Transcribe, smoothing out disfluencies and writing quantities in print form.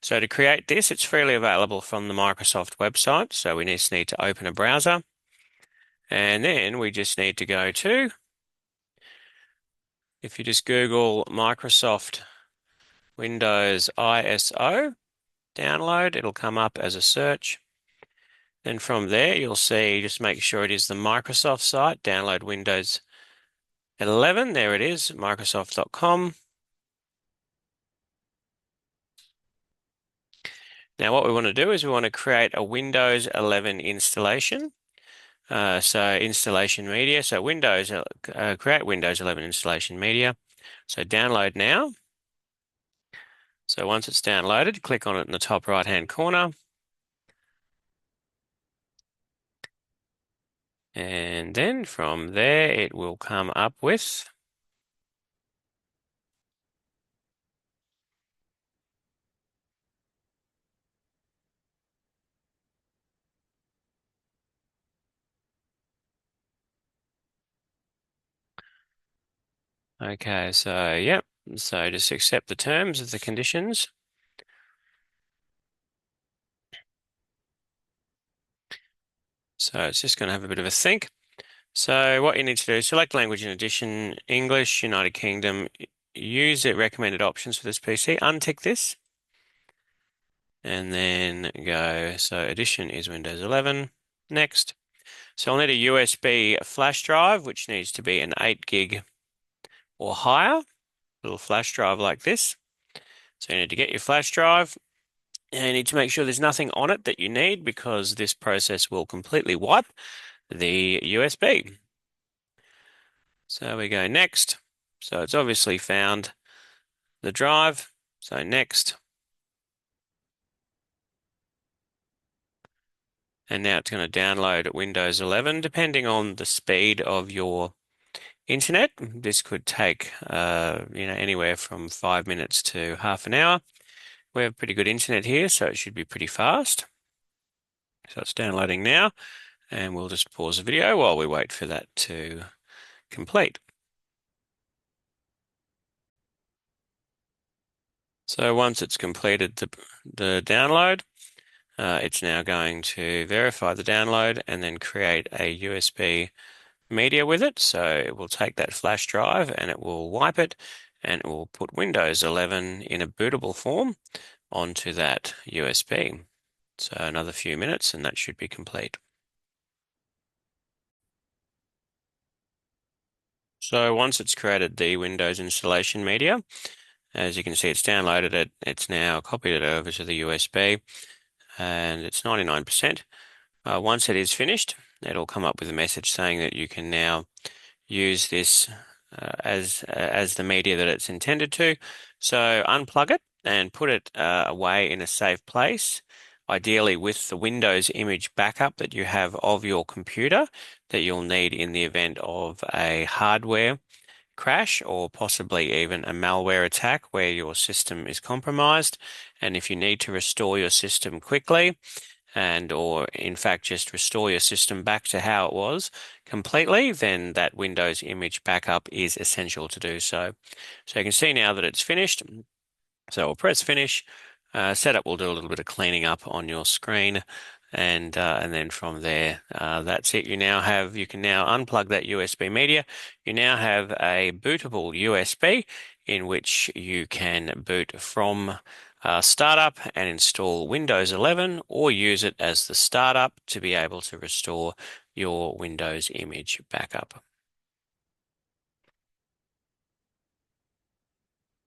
So to create this, it's freely available from the Microsoft website. So we just need to open a browser, and then we just need to go to, if you just Google Microsoft Windows ISO download, it'll come up as a search. Then from there, you'll see, just make sure it is the Microsoft site, download Windows 11. There it is, Microsoft.com. Now what we want to do is we want to create a Windows 11 installation. So installation media, so Windows, create Windows 11 installation media. So download now. So once it's downloaded, click on it in the top right-hand corner. And then from there, it will come up with okay, so yep. So just accept the terms of the conditions. So it's just going to have a bit of a think. So what you need to do, select language in addition, English, United Kingdom, use the recommended options for this PC, untick this, and then go, so edition is Windows 11, next. So I'll need a USB flash drive, which needs to be an 8 gig or higher, little flash drive like this. So you need to get your flash drive, and you need to make sure there's nothing on it that you need because this process will completely wipe the USB. So we go next. So it's obviously found the drive. So next. And now it's going to download Windows 11, depending on the speed of your internet. This could take, anywhere from 5 minutes to half an hour. We have pretty good internet here, so it should be pretty fast. So it's downloading now, and we'll just pause the video while we wait for that to complete. So once it's completed the download, it's now going to verify the download and then create a USB media with it. So it will take that flash drive and it will wipe it and it will put Windows 11 in a bootable form onto that USB. So another few minutes and that should be complete. So once it's created the Windows installation media, as you can see, it's downloaded it. It's now copied it over to the USB and it's 99%. Once it is finished, it'll come up with a message saying that you can now use this as the media that it's intended to. So unplug it and put it away in a safe place, ideally with the Windows image backup that you have of your computer that you'll need in the event of a hardware crash or possibly even a malware attack where your system is compromised. And if you need to restore your system quickly, or in fact just restore your system back to how it was completely, then that Windows image backup is essential to do so. So you can see now that it's finished. So we'll press finish. Setup will do a little bit of cleaning up on your screen. And then from there, that's it. You can now unplug that USB media. You now have a bootable USB in which you can boot from startup and install Windows 11 or use it as the startup to be able to restore your Windows image backup.